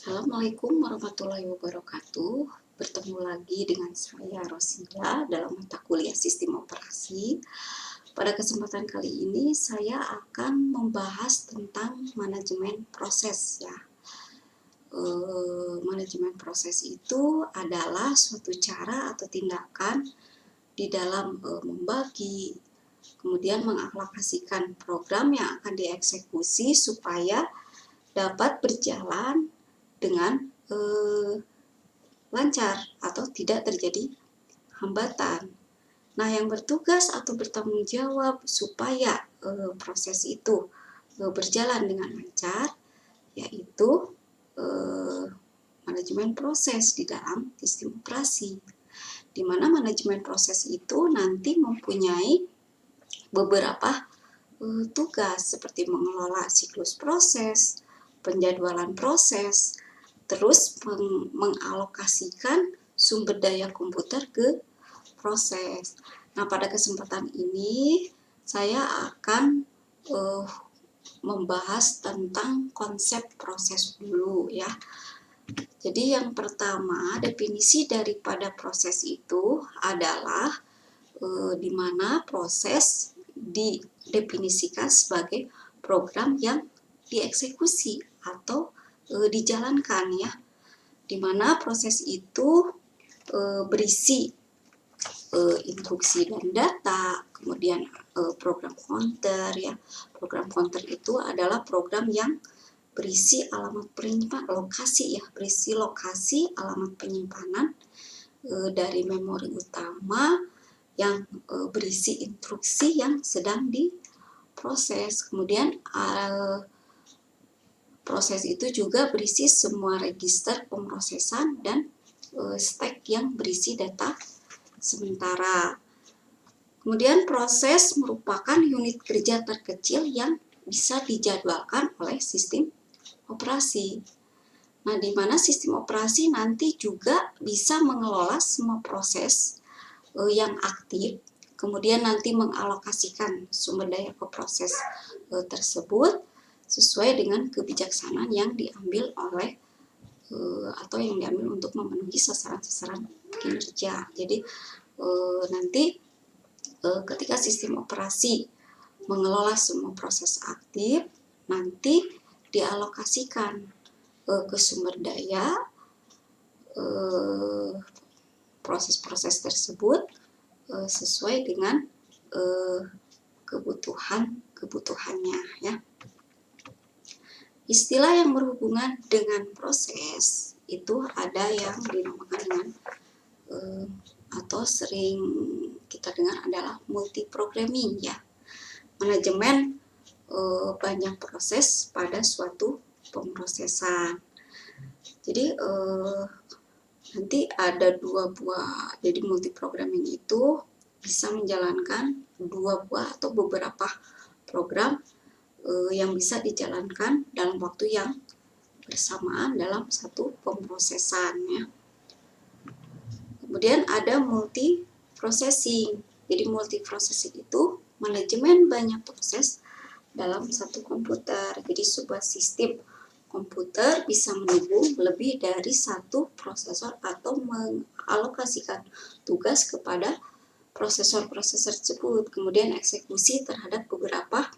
Assalamualaikum warahmatullahi wabarakatuh. Bertemu lagi dengan saya Rosila dalam mata kuliah Sistem Operasi. Pada kesempatan kali ini saya akan membahas tentang manajemen proses ya. Manajemen proses itu adalah suatu cara atau tindakan di dalam membagi, kemudian mengaplikasikan program yang akan dieksekusi supaya dapat berjalan dengan lancar atau tidak terjadi hambatan. Nah, yang bertugas atau bertanggung jawab supaya proses itu berjalan dengan lancar, yaitu manajemen proses di dalam sistem operasi. Di mana manajemen proses itu nanti mempunyai beberapa tugas seperti mengelola siklus proses, penjadwalan proses, terus mengalokasikan sumber daya komputer ke proses. Nah, pada kesempatan ini saya akan membahas tentang konsep proses dulu ya. Jadi yang pertama, definisi daripada proses itu adalah di mana proses didefinisikan sebagai program yang dieksekusi atau dijalankan ya, dimana proses itu berisi instruksi dan data, kemudian program counter ya. Program counter itu adalah program yang berisi alamat penyimpanan lokasi ya, berisi lokasi alamat penyimpanan dari memori utama yang berisi instruksi yang sedang diproses. Kemudian proses itu juga berisi semua register pemrosesan dan stack yang berisi data sementara. Kemudian proses merupakan unit kerja terkecil yang bisa dijadwalkan oleh sistem operasi. Nah, di mana sistem operasi nanti juga bisa mengelola semua proses yang aktif, kemudian nanti mengalokasikan sumber daya ke proses tersebut sesuai dengan kebijaksanaan yang diambil oleh atau yang diambil untuk memenuhi sasaran-sasaran kinerja. Jadi nanti ketika sistem operasi mengelola semua proses aktif, nanti dialokasikan ke sumber daya proses-proses tersebut sesuai dengan kebutuhannya ya. Istilah yang berhubungan dengan proses itu ada yang dinamakan dengan atau sering kita dengar adalah multiprogramming ya. Manajemen banyak proses pada suatu pemrosesan. Jadi nanti ada jadi multiprogramming itu bisa menjalankan dua buah atau beberapa program yang bisa dijalankan dalam waktu yang bersamaan dalam satu pemrosesan ya. Kemudian ada multiprocessing. Jadi multiprocessing itu manajemen banyak proses dalam satu komputer. Jadi sebuah sistem komputer bisa menghubung lebih dari satu prosesor atau mengalokasikan tugas kepada prosesor-prosesor tersebut, kemudian eksekusi terhadap beberapa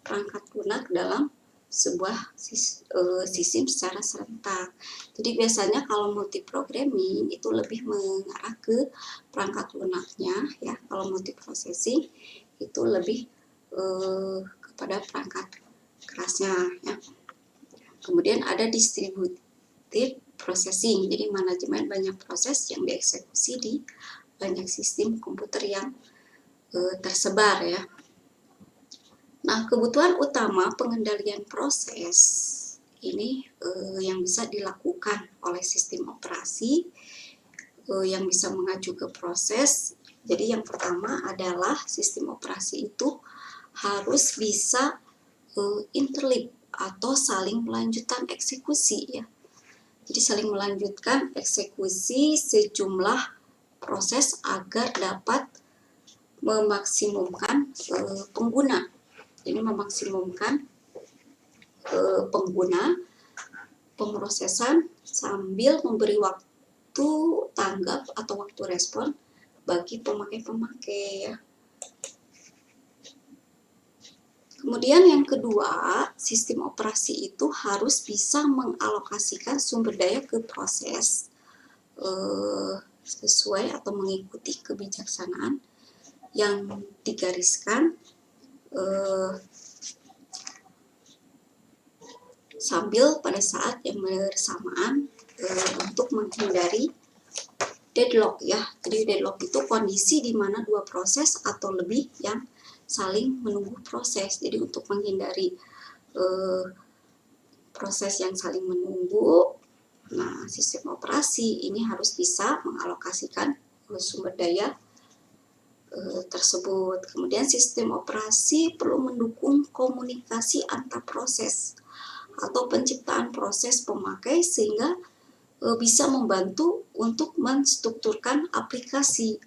perangkat lunak dalam sebuah sistem secara serentak. Jadi biasanya kalau multiprogramming itu lebih mengarah ke perangkat lunaknya ya. Kalau multiprocessing itu lebih kepada perangkat kerasnya ya. Kemudian ada distributed processing, jadi manajemen banyak proses yang dieksekusi di banyak sistem komputer yang tersebar ya. Nah, kebutuhan utama pengendalian proses ini yang bisa dilakukan oleh sistem operasi yang bisa mengacu ke proses. Jadi yang pertama adalah sistem operasi itu harus bisa interleave atau saling melanjutkan eksekusi ya. Jadi saling melanjutkan eksekusi sejumlah proses agar dapat memaksimumkan pengguna. Jadi memaksimumkan pengguna pemrosesan sambil memberi waktu tanggap atau waktu respon bagi pemakai-pemakai ya. Kemudian yang kedua, sistem operasi itu harus bisa mengalokasikan sumber daya ke proses sesuai atau mengikuti kebijaksanaan yang digariskan sambil pada saat yang bersamaan untuk menghindari deadlock ya. Jadi deadlock itu kondisi di mana dua proses atau lebih yang saling menunggu proses. Jadi untuk menghindari proses yang saling menunggu, nah sistem operasi ini harus bisa mengalokasikan sumber daya tersebut. Kemudian sistem operasi perlu mendukung komunikasi antar proses atau penciptaan proses pemakai sehingga bisa membantu untuk menstrukturkan aplikasi.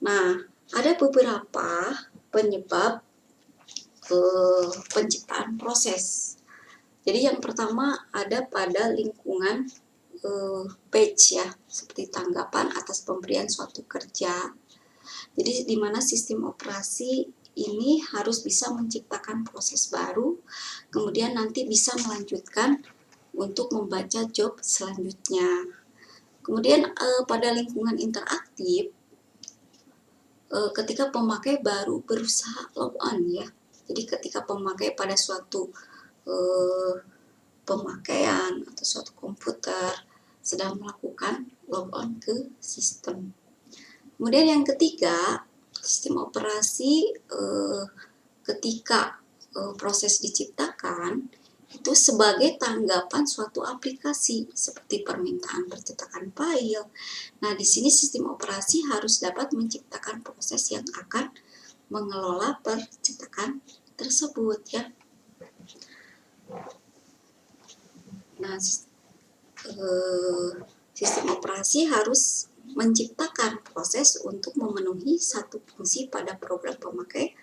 Nah, ada beberapa penyebab penciptaan proses. Jadi yang pertama ada pada lingkungan batch ya, seperti tanggapan atas pemberian suatu kerja. Jadi di mana sistem operasi ini harus bisa menciptakan proses baru, kemudian nanti bisa melanjutkan untuk membaca job selanjutnya. Kemudian pada lingkungan interaktif, ketika pemakai baru berusaha log on ya. Jadi ketika pemakai pada suatu pemakaian atau suatu komputer sedang melakukan log on ke sistem. Kemudian yang ketiga, sistem operasi ketika proses diciptakan itu sebagai tanggapan suatu aplikasi seperti permintaan percetakan file. Nah, di sini sistem operasi harus dapat menciptakan proses yang akan mengelola percetakan tersebut ya. Nah, sistem operasi harus menciptakan proses untuk memenuhi satu fungsi pada program pemakai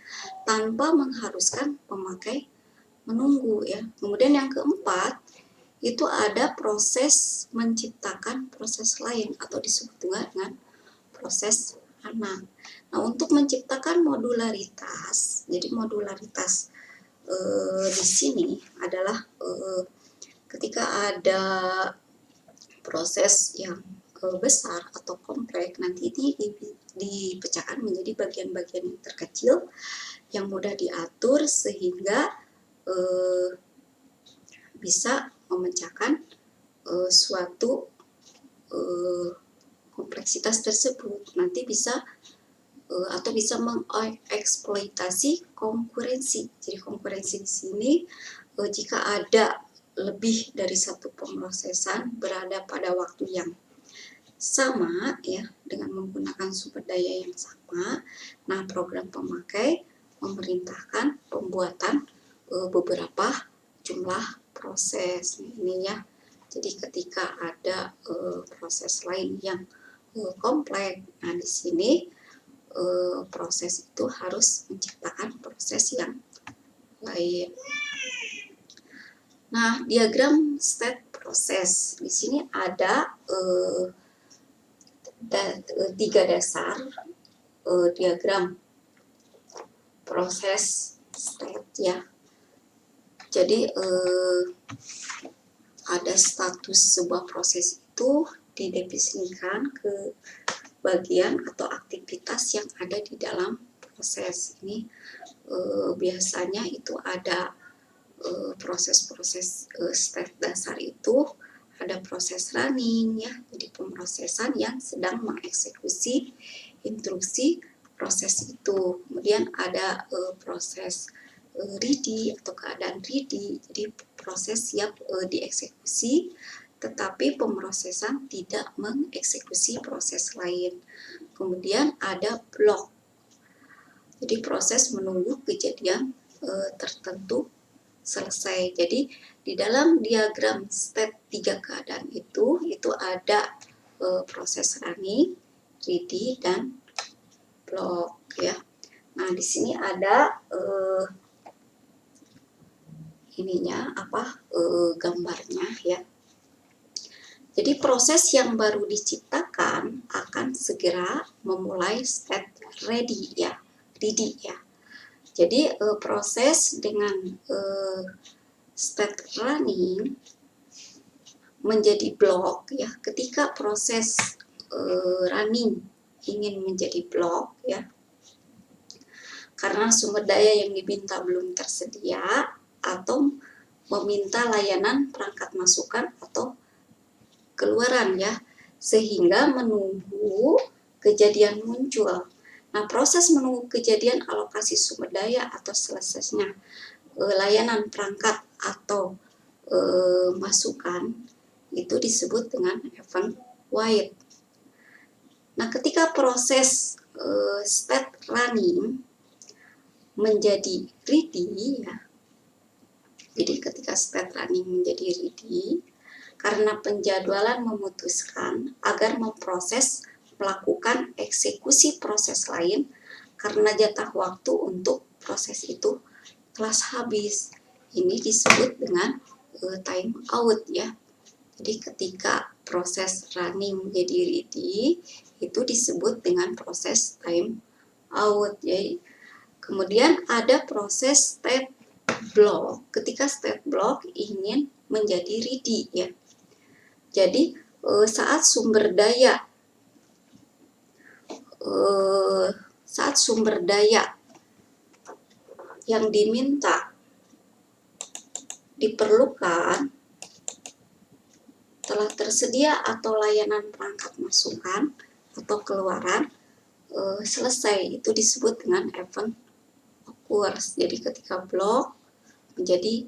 tanpa mengharuskan pemakai menunggu ya. Kemudian yang keempat itu ada proses menciptakan proses lain atau disebut dengan proses anak. Nah, untuk menciptakan modularitas, jadi modularitas di sini adalah ketika ada proses yang besar atau kompleks, nanti ini dipecahkan menjadi bagian-bagian yang terkecil yang mudah diatur sehingga bisa memecahkan suatu kompleksitas tersebut. Nanti bisa atau bisa mengeksploitasi konkurensi. Jadi konkurensi di sini jika ada lebih dari satu pemrosesan berada pada waktu yang sama ya dengan menggunakan sumber daya yang sama, nah program pemakai memerintahkan pembuatan beberapa jumlah proses ini ya. Jadi ketika ada proses lain yang kompleks, nah di sini proses itu harus menciptakan proses yang lain. Nah, diagram state proses di sini ada 3 dasar diagram proses state ya. Jadi ada status sebuah proses itu didefinisikan ke bagian atau aktivitas yang ada di dalam proses ini. Biasanya itu ada proses-proses state dasar itu ada proses running ya, jadi pemrosesan yang sedang mengeksekusi instruksi proses itu. Kemudian ada proses ready atau keadaan ready, jadi proses siap dieksekusi tetapi pemrosesan tidak mengeksekusi proses lain. Kemudian ada block, jadi proses menunggu kejadian tertentu selesai. Jadi di dalam diagram state 3 keadaan itu ada proses running, ready, dan block ya. Nah, di sini ada ininya gambarnya ya. Jadi proses yang baru diciptakan akan segera memulai state ready ya. Jadi proses dengan state running menjadi block ya. Ketika proses running ingin menjadi block ya, karena sumber daya yang diminta belum tersedia atau meminta layanan perangkat masukan atau keluaran ya, sehingga menunggu kejadian muncul. Nah, proses menunggu kejadian alokasi sumber daya atau selesainya layanan perangkat atau masukan itu disebut dengan event wait. Nah, ketika proses state running menjadi ready ya, jadi ketika state running menjadi ready karena penjadwalan memutuskan agar memproses melakukan eksekusi proses lain karena jatah waktu untuk proses itu telah habis. Ini disebut dengan time out ya. Jadi ketika proses running menjadi ready itu disebut dengan proses time out ya. Kemudian ada proses state block. Ketika state block ingin menjadi ready ya. Jadi saat sumber daya yang diminta diperlukan telah tersedia atau layanan perangkat masukan atau keluaran selesai, itu disebut dengan event occurs. Jadi ketika block menjadi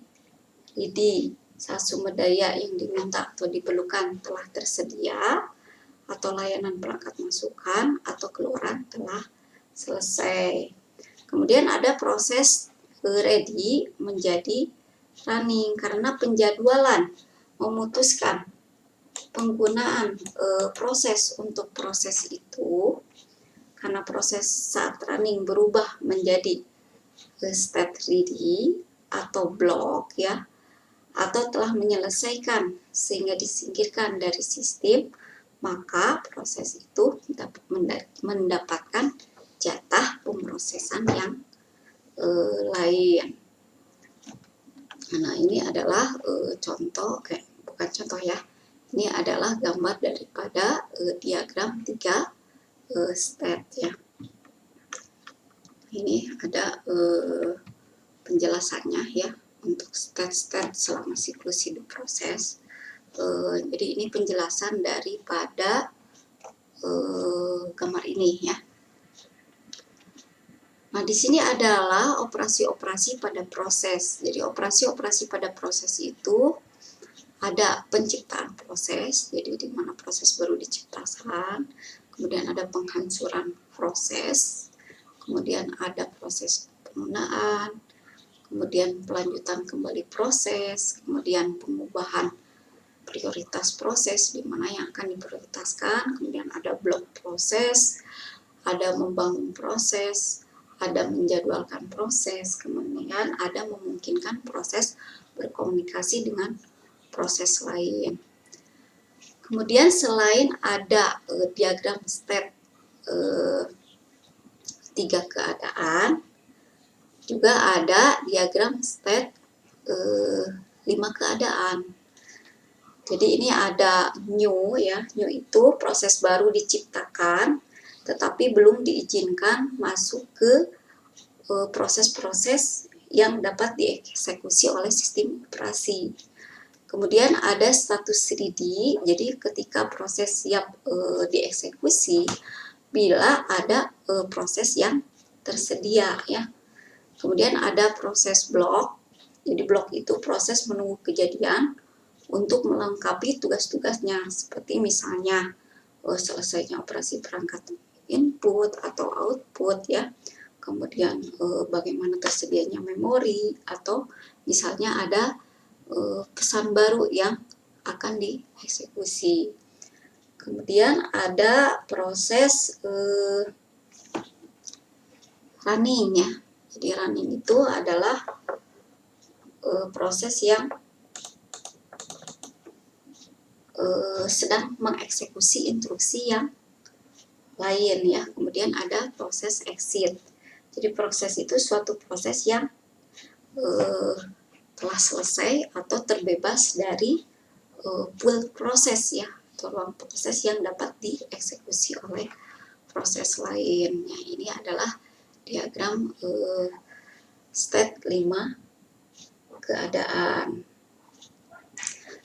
ready saat sumber daya yang diminta atau diperlukan telah tersedia atau layanan perangkat masukan atau keluaran telah selesai. Kemudian ada proses ready menjadi running karena penjadwalan memutuskan penggunaan proses untuk proses itu, karena proses saat running berubah menjadi state ready atau block ya, atau telah menyelesaikan sehingga disingkirkan dari sistem, maka proses itu mendapatkan jatah pemrosesan yang lain. Nah, ini adalah contoh, bukan contoh ya, ini adalah gambar daripada diagram 3 state ya. Ini ada penjelasannya ya untuk state-state selama siklus hidup proses. Jadi ini penjelasan daripada gambar ini ya. Nah, di sini adalah operasi-operasi pada proses. Jadi operasi-operasi pada proses itu ada penciptaan proses, jadi di mana proses baru diciptakan, kemudian ada penghancuran proses, kemudian ada proses penggunaan, kemudian pelanjutan kembali proses, kemudian pengubahan prioritas proses di mana yang akan diprioritaskan, kemudian ada blok proses, ada membangun proses, ada menjadwalkan proses, kemudian ada memungkinkan proses berkomunikasi dengan proses lain. Kemudian selain ada diagram state 3 keadaan, juga ada diagram state 5 keadaan. Jadi ini ada new ya, new itu proses baru diciptakan tetapi belum diizinkan masuk ke proses-proses yang dapat dieksekusi oleh sistem operasi. Kemudian ada status ready, jadi ketika proses siap dieksekusi bila ada proses yang tersedia ya. Kemudian ada proses block, jadi block itu proses menunggu kejadian untuk melengkapi tugas-tugasnya, seperti misalnya selesainya operasi perangkat input atau output ya, kemudian bagaimana tersedianya memori, atau misalnya ada pesan baru yang akan dieksekusi. Kemudian ada proses running ya. Jadi running itu adalah proses yang sedang mengeksekusi instruksi yang lain ya. Kemudian ada proses exit. Jadi proses itu suatu proses yang telah selesai atau terbebas dari pool proses ya, atau ruang proses yang dapat dieksekusi oleh proses lain. Ya, ini adalah diagram state 5 keadaan.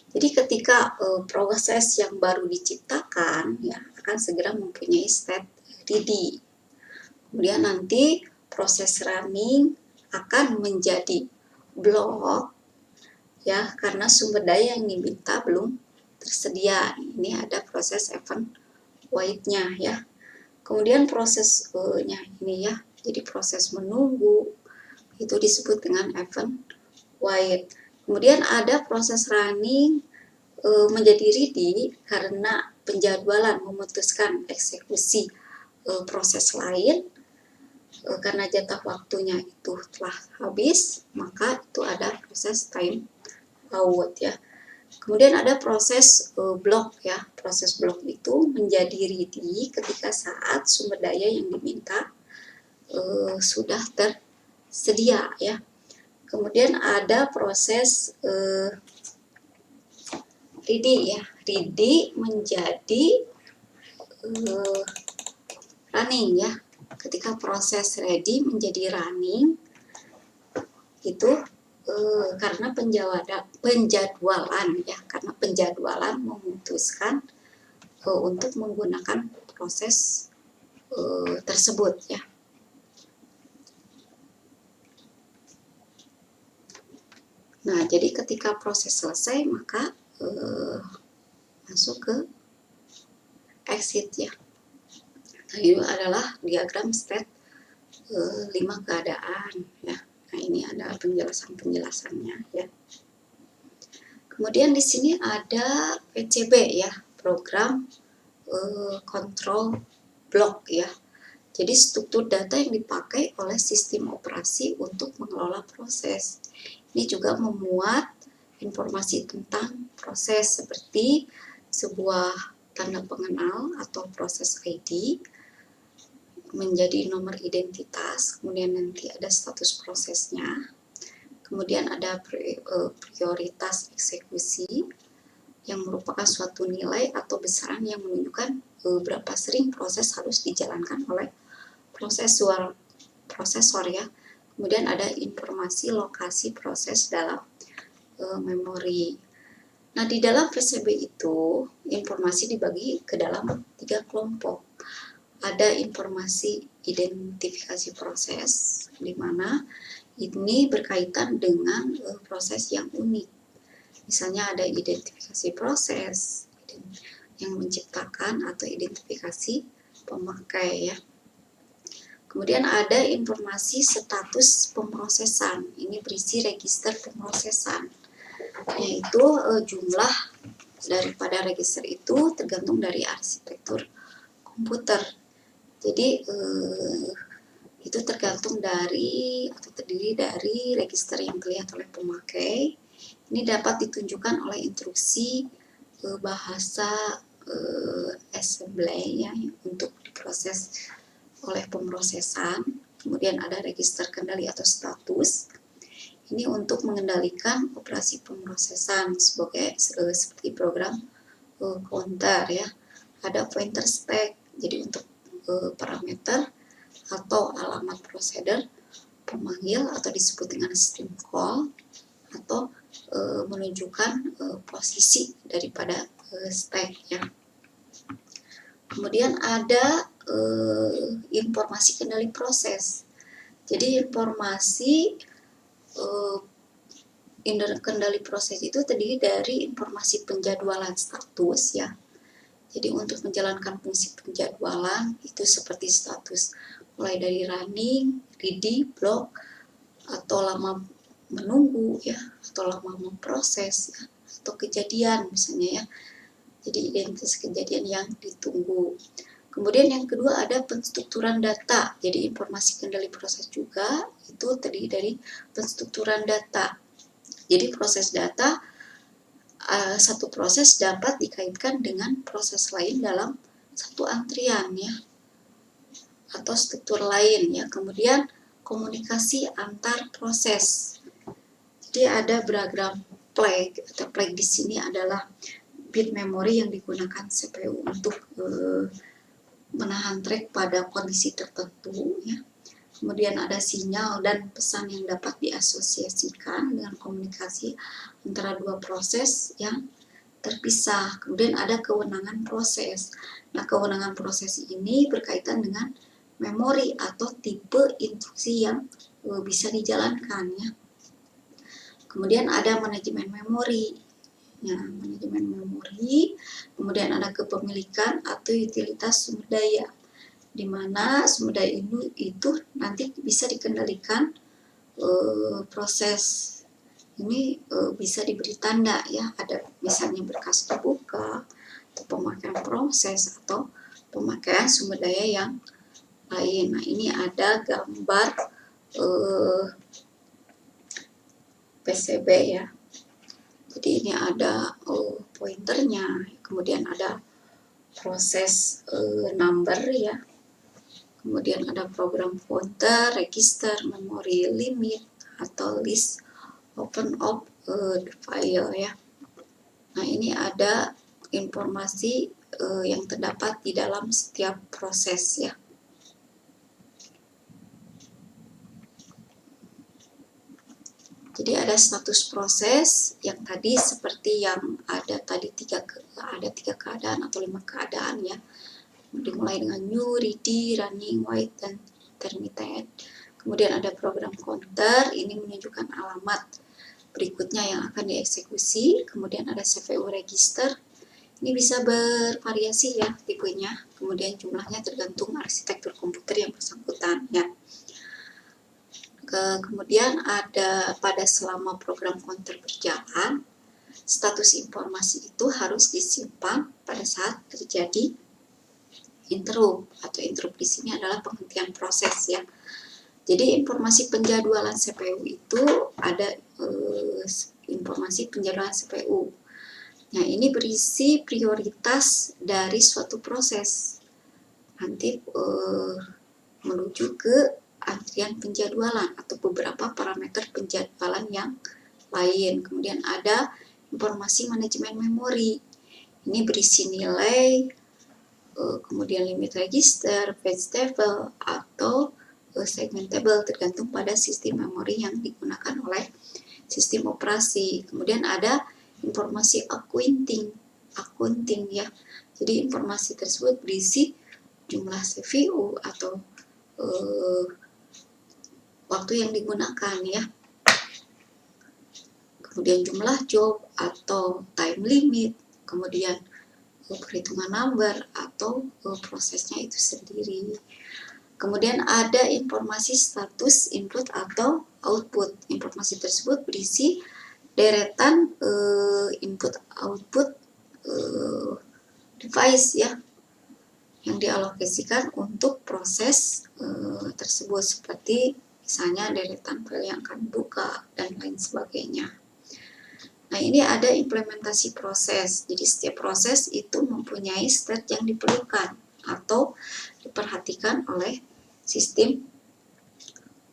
Jadi ketika proses yang baru diciptakan ya akan segera mempunyai state ready. Kemudian nanti proses running akan menjadi blok ya, karena sumber daya yang diminta belum tersedia. Ini ada proses event wait-nya ya. Kemudian prosesnya ini ya, jadi proses menunggu itu disebut dengan event wait. Kemudian ada proses running menjadi ready karena penjadwalan memutuskan eksekusi proses lain. Karena jatah waktunya itu telah habis, maka itu ada proses time out ya. Kemudian ada proses block ya. Proses block itu menjadi ready ketika saat sumber daya yang diminta sudah tersedia ya. Kemudian ada proses ready ya. Ready menjadi running ya. Ketika proses ready menjadi running itu karena penjadwalan ya, karena penjadwalan memutuskan untuk menggunakan proses tersebut ya. Nah, jadi ketika proses selesai maka masuk ke exit ya. Nah, ini adalah diagram state 5 keadaan ya. Nah, ini ada penjelasannya ya. Kemudian di sini ada PCB ya, program control block ya. Jadi struktur data yang dipakai oleh sistem operasi untuk mengelola proses. Ini juga memuat informasi tentang proses seperti sebuah tanda pengenal atau proses ID, menjadi nomor identitas, kemudian nanti ada status prosesnya, kemudian ada prioritas eksekusi yang merupakan suatu nilai atau besaran yang menunjukkan berapa sering proses harus dijalankan oleh prosesor ya. Kemudian ada informasi lokasi proses dalam memori. Nah, di dalam PCB itu informasi dibagi ke dalam 3 kelompok. Ada informasi identifikasi proses, di mana ini berkaitan dengan proses yang unik. Misalnya ada identifikasi proses yang menciptakan atau identifikasi pemakai ya. Kemudian ada informasi status pemrosesan. Ini berisi register pemrosesan, yaitu jumlah daripada register itu tergantung dari arsitektur komputer. Jadi itu tergantung dari atau terdiri dari register yang dilihat oleh pemakai. Ini dapat ditunjukkan oleh instruksi bahasa assembly ya, untuk diproses oleh pemrosesan. Kemudian ada register kendali atau status. Ini untuk mengendalikan operasi pemrosesan seperti program counter ya. Ada pointer stack. Jadi untuk parameter atau alamat prosedur pemanggil atau disebut dengan stream call, atau menunjukkan posisi daripada stack ya. Kemudian ada informasi kendali proses. Jadi informasi kendali proses itu terdiri dari informasi penjadwalan status ya. Jadi untuk menjalankan fungsi penjadwalan itu seperti status mulai dari running, ready, block, atau lama menunggu ya, atau lama memproses ya, atau kejadian misalnya ya. Jadi identitas kejadian yang ditunggu. Kemudian yang kedua ada penstrukturan data. Jadi informasi kendali proses juga itu terdiri dari penstrukturan data. Jadi proses data satu proses dapat dikaitkan dengan proses lain dalam satu antrian ya, atau struktur lain ya. Kemudian komunikasi antar proses. Jadi ada beragam flag atau flag di sini adalah bit memori yang digunakan CPU untuk menahan track pada kondisi tertentu ya. Kemudian ada sinyal dan pesan yang dapat diasosiasikan dengan komunikasi antara dua proses yang terpisah. Kemudian ada kewenangan proses. Nah, kewenangan proses ini berkaitan dengan memori atau tipe instruksi yang bisa dijalankan ya. Kemudian ada manajemen memori. Nah, manajemen memori, kemudian ada kepemilikan atau utilitas sumber daya, di mana sumber daya itu nanti bisa dikendalikan proses ini bisa diberi tanda ya, ada misalnya berkas terbuka atau pemakaian proses atau pemakaian sumber daya yang lain. Nah, ini ada gambar PCB ya. Jadi ini ada pointernya, kemudian ada proses number ya. Kemudian ada program pointer, register, memory limit, atau list open of the file ya. Nah, ini ada informasi yang terdapat di dalam setiap proses ya. Jadi ada status proses yang tadi seperti yang ada tadi tiga keadaan atau 5 keadaan ya. Dimulai dengan new, ready, running, wait, dan intermittent. Kemudian ada program counter, ini menunjukkan alamat berikutnya yang akan dieksekusi. Kemudian ada CPU register, ini bisa bervariasi ya tipenya. Kemudian jumlahnya tergantung arsitektur komputer yang bersangkutan ya. Kemudian ada pada selama program counter berjalan, status informasi itu harus disimpan pada saat terjadi interrupt, atau interrupt di sini adalah penghentian proses ya. Jadi informasi penjadwalan CPU itu ada informasi penjadwalan CPU. Nah, ini berisi prioritas dari suatu proses nanti menuju ke antrian penjadwalan atau beberapa parameter penjadwalan yang lain. Kemudian ada informasi manajemen memori. Ini berisi nilai, kemudian limit register, page table, atau segment table tergantung pada sistem memori yang digunakan oleh sistem operasi. Kemudian ada informasi accounting ya. Jadi informasi tersebut berisi jumlah CPU atau waktu yang digunakan ya. Kemudian jumlah job atau time limit, kemudian perhitungan number atau prosesnya itu sendiri. Kemudian ada informasi status input atau output. Informasi tersebut berisi deretan input output device ya, yang dialokasikan untuk proses tersebut, seperti misalnya deretan file yang akan buka dan lain sebagainya. Nah, ini ada implementasi proses. Jadi setiap proses itu mempunyai state yang diperlukan atau diperhatikan oleh sistem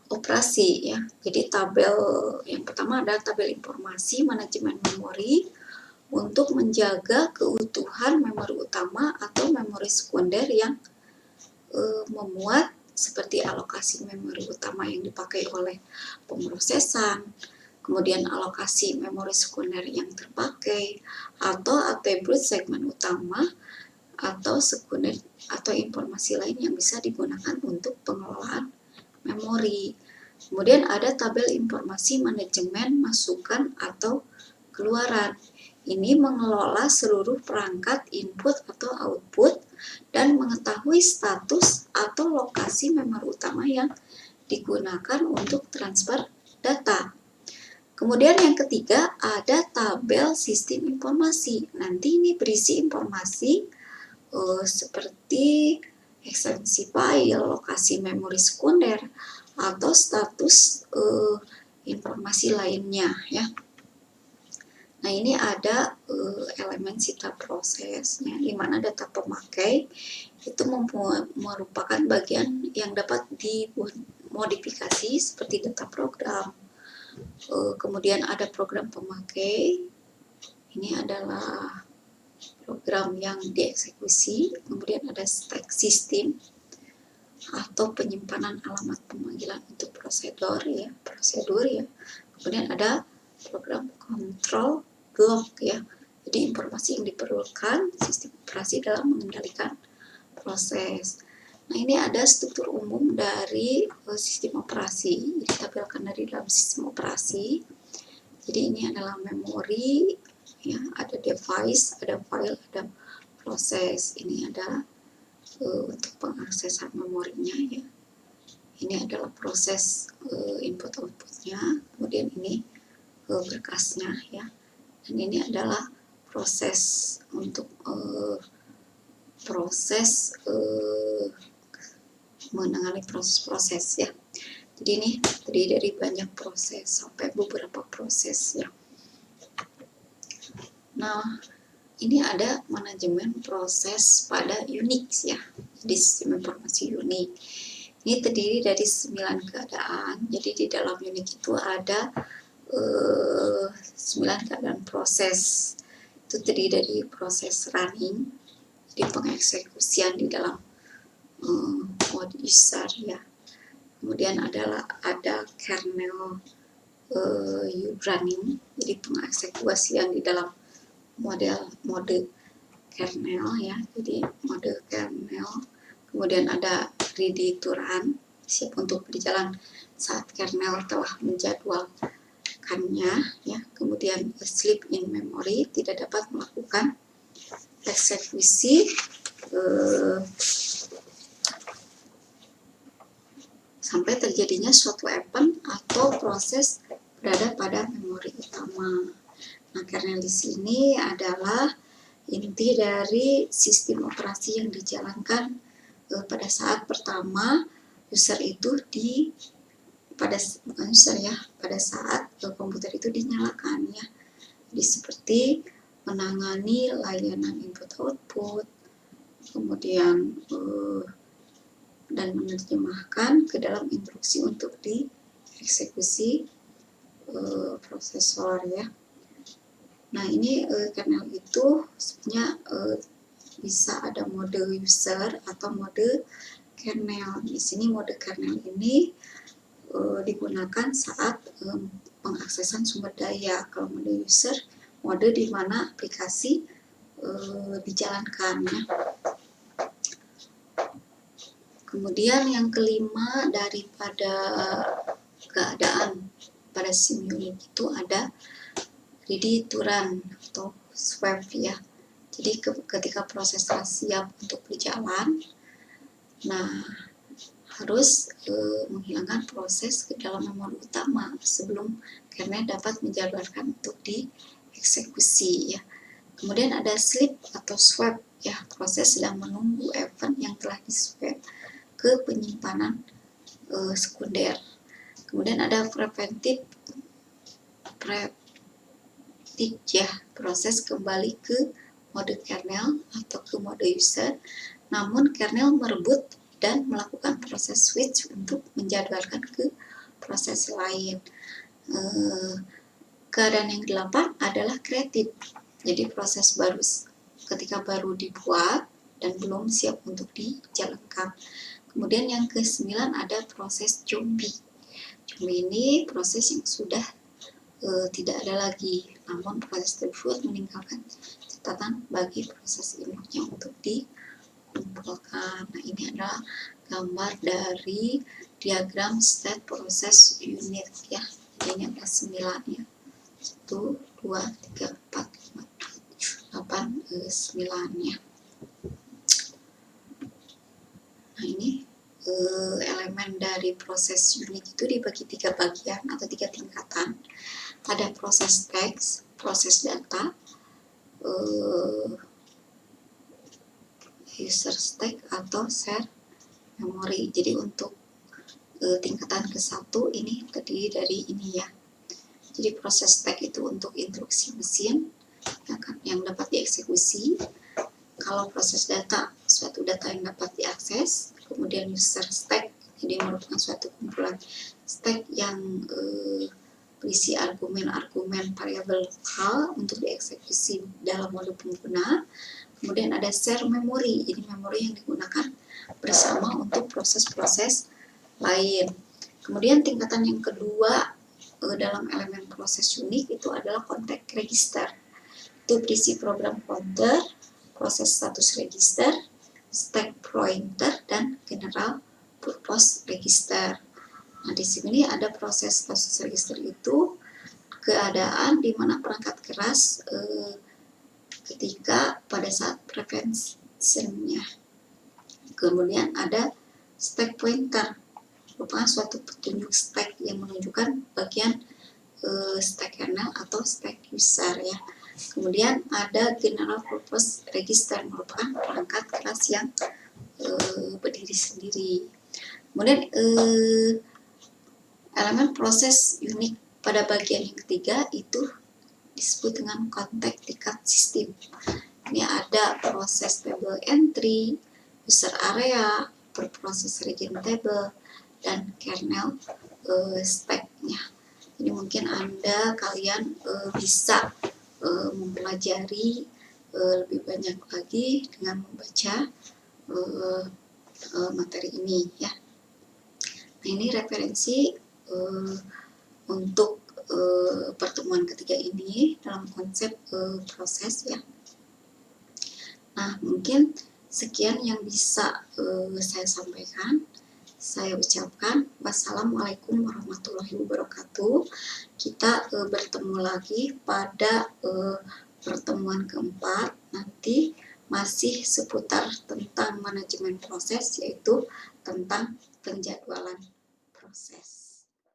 operasi ya. Jadi tabel yang pertama adalah tabel informasi manajemen memori untuk menjaga keutuhan memori utama atau memori sekunder yang memuat seperti alokasi memori utama yang dipakai oleh pemrosesan, kemudian alokasi memori sekunder yang terpakai, atau atribut segmen utama atau sekunder atau informasi lain yang bisa digunakan untuk pengelolaan memori. Kemudian ada tabel informasi manajemen masukan atau keluaran. Ini mengelola seluruh perangkat input atau output dan mengetahui status atau lokasi memori utama yang digunakan untuk transfer data. Kemudian yang ketiga ada tabel sistem informasi. Nanti ini berisi informasi seperti ekstensi file, lokasi memori sekunder, atau status informasi lainnya ya. Nah, ini ada elemen sita prosesnya, di mana data pemakai itu merupakan bagian yang dapat dimodifikasi seperti data program. Kemudian ada program pemakai, ini adalah program yang dieksekusi. Kemudian ada stack system atau penyimpanan alamat pemanggilan untuk prosedur ya. Kemudian ada program control block ya. Jadi informasi yang diperlukan sistem operasi dalam mengendalikan proses. Nah, ini ada struktur umum dari sistem operasi, ditampilkan dari dalam sistem operasi. Jadi ini adalah memori, ya, ada device, ada file, ada proses. Ini ada untuk pengaksesan memorinya ya. Ini adalah proses input outputnya. Kemudian ini berkasnya ya. Dan ini adalah proses untuk menangani proses-proses ya. Jadi ini terdiri dari banyak proses sampai beberapa proses ya. Nah, ini ada manajemen proses pada Unix ya. Jadi sistem informasi Unix. Ini terdiri dari 9 keadaan. Jadi di dalam Unix itu ada 9 keadaan proses. Itu terdiri dari proses running, jadi pengeksekusian di dalam mode user ya. Kemudian ada kernel running, jadi pengeksekusian di dalam mode kernel ya. Jadi mode kernel. Kemudian ada ready to run, siap untuk berjalan saat kernel telah menjadwalkannya ya. Kemudian sleep in memory, tidak dapat melakukan eksekusi sampai terjadinya suatu event atau proses berada pada memori utama. Nah, kernel di sini adalah inti dari sistem operasi yang dijalankan pada saat pertama user itu pada saat komputer itu dinyalakan ya. Jadi seperti menangani layanan input output, kemudian dan menerjemahkan ke dalam instruksi untuk dieksekusi prosesor ya. Nah, ini kernel itu sebenarnya bisa ada mode user atau mode kernel. Di sini mode kernel ini digunakan saat pengaksesan sumber daya. Kalau mode user, mode di mana aplikasi dijalankan ya. Kemudian yang kelima daripada keadaan pada SIM Unix itu ada ready to run atau swap ya. Jadi ketika proses siap untuk berjalan, nah harus menghilangkan proses ke dalam memori utama sebelum kernel dapat menjadwalkan untuk dieksekusi ya. Kemudian ada sleep atau swap ya, proses sedang menunggu event yang telah diswap ke penyimpanan sekunder. Kemudian ada preventive ya, proses kembali ke mode kernel atau ke mode user, namun kernel merebut dan melakukan proses switch untuk menjadwalkan ke proses lain. Keadaan yang ke-8 adalah created, jadi proses baru ketika baru dibuat dan belum siap untuk dijalankan. Kemudian yang ke-9 ada proses zombie. Zombie ini proses yang sudah tidak ada lagi, namun proses tersebut meninggalkan catatan bagi proses induknya untuk dikumpulkan. Nah, ini adalah gambar dari diagram state proses unit ya. Ini ada 9 ya. 1, 2, 3, 4, 5, 8, 9 ya. Nah, ini elemen dari proses unit itu dibagi 3 bagian atau 3 tingkatan. Ada proses teks, proses data, user stack atau share memory. Jadi untuk tingkatan ke-1 ini terdiri dari ini ya. Jadi proses stack itu untuk instruksi mesin yang dapat dieksekusi. Kalau proses data, suatu data yang dapat diakses. Kemudian user stack, jadi merupakan suatu kumpulan stack yang berisi argumen-argumen variabel lokal untuk dieksekusi dalam mode pengguna. Kemudian ada share memory, jadi memori yang digunakan bersama untuk proses-proses lain. Kemudian tingkatan yang kedua dalam elemen proses unik itu adalah context register. Itu berisi program counter, proses status register, stack pointer, dan general purpose register. Nah, di sini ada proses status register itu keadaan di mana perangkat keras ketika pada saat preventionnya. Kemudian ada stack pointer, merupakan suatu petunjuk stack yang menunjukkan bagian stack kernel atau stack user ya. Kemudian ada general purpose register, merupakan perangkat keras yang berdiri sendiri. Kemudian elemen proses unik pada bagian yang ketiga itu disebut dengan context ticket system. Ini ada proses table entry, user area, berproses region table, dan kernel stack-nya. Jadi mungkin kalian bisa mempelajari lebih banyak lagi dengan membaca materi ini ya. Nah, ini referensi untuk pertemuan ketiga ini dalam konsep proses ya. Nah, mungkin sekian yang bisa saya sampaikan. Saya ucapkan wassalamualaikum warahmatullahi wabarakatuh. Kita bertemu lagi pada pertemuan keempat, nanti masih seputar tentang manajemen proses, yaitu tentang penjadwalan proses.